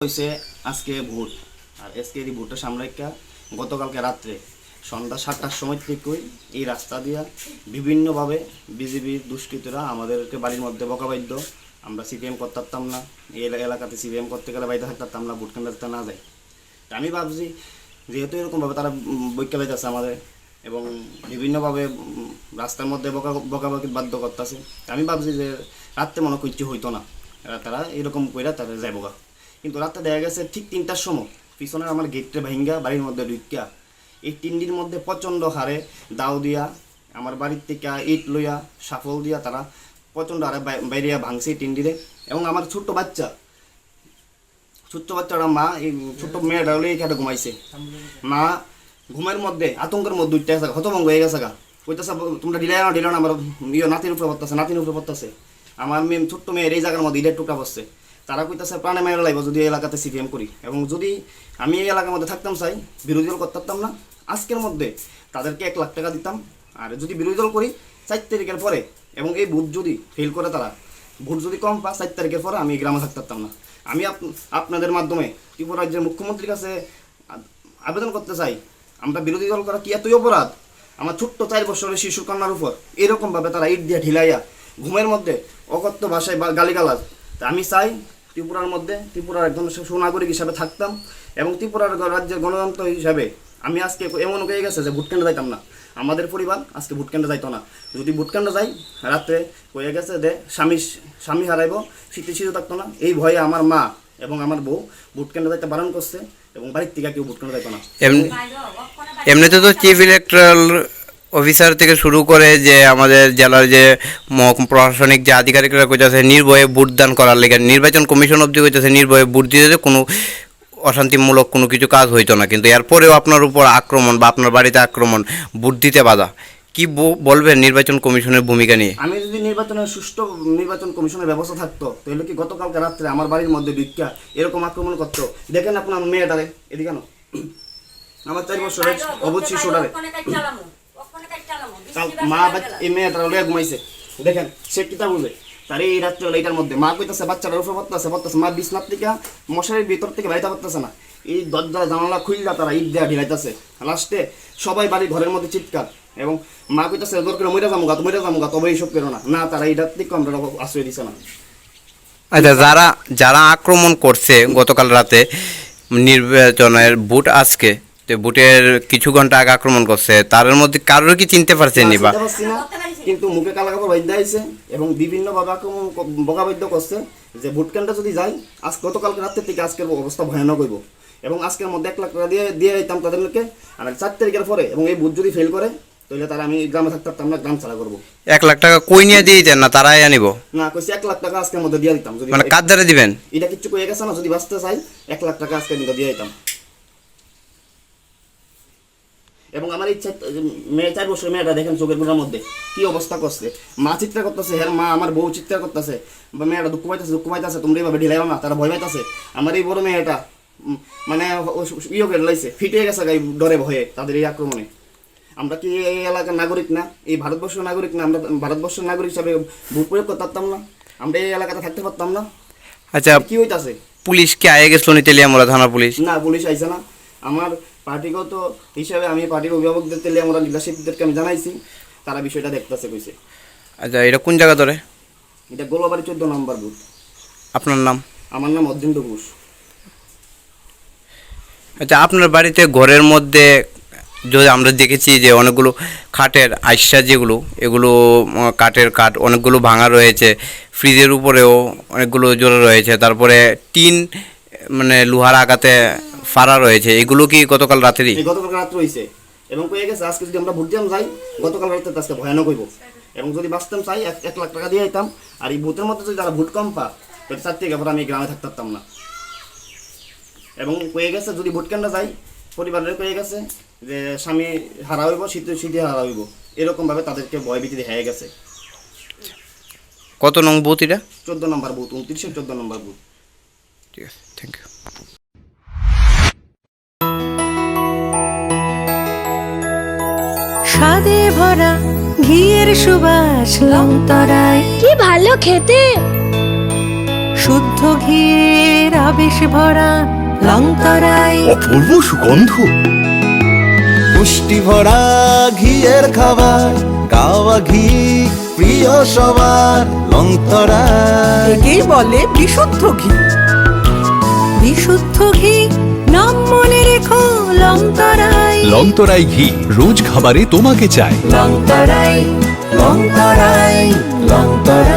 হয়েছে আজকে ভোট। আর আজকে এই ভোটের সামনে গতকালকে রাত্রে সন্ধ্যা 7টার সময় থেকেই এই রাস্তা দিয়া বিভিন্নভাবে বিজেপির দুষ্কৃতীরা আমাদেরকে বাড়ির মধ্যে বকাবাদ্য। আমরা সিপিএম করতে পারতাম না, এই এলাকাতে সিপিএম করতে গেলে বাড়িতে থাকতে পারতাম না, ভোট কেন্দ্রে না যায়। তা আমি ভাবছি যেহেতু এরকমভাবে তারা বৈক্যা পাইতেছে আমাদের এবং বিভিন্নভাবে রাস্তার মধ্যে বকাবকি বাধ্য করতেছে, আমি ভাবছি যে রাত্রে মনে কিছু হইতো না, তারা এরকম কইরা তারা যাইব গা। কিন্তু রাতে দেখা গেছে ঠিক 3টার সময় পিছনের আমার গেটটা ভাঙ্গা বাড়ির মধ্যে ঢুকিয়া এই টিন্ডির মধ্যে প্রচণ্ড হারে দাও দিয়া আমার বাড়ির থেকে ইট লইয়া সাফল দিয়া তারা প্রচণ্ড হারে বাইরে ভাঙছে টিন্ডিরে। এবং আমার ছোট্ট বাচ্চারা মা এই ছোট্ট মেয়েটা হলে এখানে ঘুমাইছে, মা ঘুমের মধ্যে আতঙ্কের মধ্যে উঠতে গেছে, হতভঙ্গ হয়ে গেছে গা। কইতেছে তোমরা দিলে না আমার নাতির উপরে পড়তেছে আমার মেয়ে ছোট্ট মেয়ের এই জায়গার মধ্যে ইটের টুকরা বসছে। তারা কইতেছে প্রাণে মেয়েরা লাগবে যদি এই এলাকাতে সিপিএম করি, এবং যদি আমি এই এলাকার মধ্যে থাকতাম চাই বিরোধী দল করতে পারতাম না, আজকের মধ্যে তাদেরকে 1 লাখ টাকা দিতাম। আর যদি বিরোধী দল করি 4 তারিখের পরে এবং এই ভোট যদি ফেল করে তারা ভোট যদি কম পায় 4 তারিখের পরে আমি গ্রামে থাকতে পারতাম না। আমি আপনাদের মাধ্যমে ত্রিপুরা রাজ্যের মুখ্যমন্ত্রীর কাছে আবেদন করতে চাই, আমরা বিরোধী দল করা কি এতই অপরাধ? আমার ছোট্ট 4 বছরের শিশু কন্যার উপর এরকমভাবে তারা ইট দিয়ে ঢিলাইয়া ঘুমের মধ্যে অকথ্য ভাষায় গালিগালাজ। তা আমি চাই ত্রিপুরার মধ্যে ত্রিপুরার একজন সুনাগরিক হিসাবে থাকতাম এবং ত্রিপুরার রাজ্যের গণতন্ত্র হিসাবে আমি আজকে এমন হয়ে গেছে যে ভোট কেন্দ্রে যাইতাম না, আমাদের পরিবার আজকে ভোট কেন্দ্রে যাইতো না। যদি ভোট কেন্দ্রে যাই রাত্রে হয়ে গেছে যে স্বামী হারাইব, স্মৃতি থাকতো না, এই ভয়ে আমার মা এবং আমার বউ ভোট কেন্দ্রে যাইতে বারণ করছে এবং বাড়ির থেকে কেউ ভোট কেন্দ্রে যাইতো না। এমনিতে তো চিফ ইলেকট্রাল অফিসার থেকে শুরু করে যে আমাদের জেলার যে প্রশাসনিক যে আধিকারিকরা কইতেছে নির্ভয়ে ভোট দান করার লেগে, নির্বাচন কমিশন অবধি কইতেছে নির্ভয়ে ভোট দিতে কোনো অশান্তিমূলক কোনো কিছু কাজ হইতো না, কিন্তু এরপরেও আপনার উপর আক্রমণ বা আপনার বাড়িতে আক্রমণ, ভোট দিতে বাধা। কি বলবেন নির্বাচন কমিশনের ভূমিকা নিয়ে? আমি যদি সুষ্ঠু নির্বাচন কমিশনের ব্যবস্থা থাকতো তাহলে কি গতকালকে রাত্রে আমার বাড়ির মধ্যে ভিক্ষা এরকম আক্রমণ করতো? দেখেন আপনার মেয়েটারে এদিকে কেন আমার 4 বছরের অবুঝ শিশুটারে মা এই মেয়েটার লইয়া ঘুমাইছে, দেখেন সে কিতা বুঝে তার এই রাত্রে এইটার মধ্যে মা কইতাছে বাচ্চাটার উপরে পড়তেছে মা বিছনার থেকে মশারির ভিতর থেকে বাইরে পড়তেছে না, এই দরজা জানালা খুললা তারা ইট দেয়া ঢিলাইতেছে। লাস্টে সবাই বাড়ি ঘরের মধ্যে চিৎকার এবং মা কইতাছে দর করে মরে যাবো গা, তবে এইসব করো না তারা এই রাত্রে আমরা আশ্রয় দিছে না। আচ্ছা, যারা আক্রমণ করছে গতকাল রাতে নির্বাচনের ভোট আজকে ভোটের কিছু ঘন্টা আগে আক্রমণ করছে, তার মধ্যে কারোর কি চিনতে পারছেন নি? বা কিন্তু মুখে কালা কাপড় বাইন্ধা আইছে এবং বিভিন্নভাবে আক্রমণ বকাবাদ্য করছে যে ভোট কেন্দ্রে যদি যাই আজ গতকালকে রাত্রের থেকে আজকের অবস্থা ভয়ানক হইব এবং আজকের মধ্যে 1 লাখ টাকা দিয়ে দিতাম তাদেরকে। আর 4 তারিখের পরে এবং এই ভোট যদি ফেল করে তাহলে তারা আমি গ্রামে থাকতে পারতাম না, গ্রাম ছাড়া করবো। 1 লাখ টাকা কই নিয়ে দিয়ে দেন না, তারাই আনিব না কইছি 1 লাখ টাকা আজকের মধ্যে দিয়ে দিতাম। যদি মানে কার দ্বারা দিবেন এটা কিচ্ছু কয়ে গেছে না, যদি বাঁচতে চাই 1 লাখ টাকা আজকের মধ্যে দিয়ে দিতাম। এবং আমার ইচ্ছা মেয়ে 4 বছর মেয়েটা দেখেন চোখের গোড়ার মধ্যে কি অবস্থা করছে, মা চিৎকার করতেছে, হ্যাঁ মা আমার বউ চিৎকার করতেছে, মেয়েটা দুঃখ পাইতেছে তোমরা এইভাবে ঢিলাইও না, তারা ভয় পাইতেছে। আমার এই বড় মেয়েটা মানে করে লাইছে, ফিটে গেছে গাই ডরে ভয়ে তাদের এই আক্রমণে। আমরা কি এই এলাকার নাগরিক না, এই ভারতবর্ষের নাগরিক না? আমরা ভারতবর্ষের নাগরিক হিসাবে ভোট প্রয়োগ করতে পারতাম না? আমরা এই এলাকাতে থাকতে পারতাম না? আচ্ছা, কি হইতাছে? পুলিশ কি আয়ে গেছিল নি তেলিয়ামুড়া থানা পুলিশ? না, পুলিশ আইছে না। আমার পার্টিগত হিসাবে আমি পার্টির অভিভাবকদের তেলিয়ামুড়া লিডারশিপদেরকে আমি জানাইছি, তারা বিষয়টা দেখতেছে কইছে। আচ্ছা, এটা কোন জায়গা ধরে? এটা গোলাবাড়ি 14 নম্বর বুথ। আপনার নাম? আমার নাম অর্জুন ঘোষ। আচ্ছা, আপনার বাড়িতে ঘরের মধ্যে যদি আমরা দেখেছি যে অনেকগুলো খাটের আইসা যেগুলো এগুলো কাঠ অনেকগুলো ভাঙা রয়েছে, ফ্রিজের উপরেও অনেকগুলো জোড়া রয়েছে, তারপরে টিন মানে লোহার আঘাতে ফাড়া রয়েছে, এগুলো কি গতকাল রাতেরই? গতকাল রাত্রে হয়েছে এবং কয়ে গেছে আজকে যদি আমরা ভোট দিতাম যাই গতকাল রাতে আজকে ভয়ানক হইব এবং যদি বাঁচতাম চাই 1 লাখ টাকা দিয়ে দিতাম। আর এই ভোটের মধ্যে যদি তারা ভোট কম পা তাহলে 4 থেকে পরে আমি গ্রামে থাকতে পারতাম না। এবং কয়ে গেছে যদি ভোট কেন্দ্রে যাই পরিবারের কয়ে গেছে যে স্বামী হারা হইব, স্মৃতি হারা হইব, এরকমভাবে তাদেরকে ভয়ভীতি হয়ে গেছে। কত নং বুথ এটা? 14 নম্বর বুথ, 29-14 নম্বর বুথ। ঠিক আছে, থ্যাংক ইউ। স্বাদে ভরা ঘিয়ের সুবাস লংতরায় কি ভালো খেতে, শুদ্ধ ঘিয়ের আবেশ ভরা লংতরাই, অপূর্ব সুগন্ধ, পুষ্টি ভরা ঘিয়ের খাবার, গাওয়া ঘি প্রিয় সবার, লংতরাই। একেই বলে বিশুদ্ধ ঘি। বিশুদ্ধ ঘি নাম মনে রেখো, লংতরাই। লংতরাই ঘি রোজ খাবারে তোমাকে চাই। লংতরাই, লংতরাই, লংতরাই।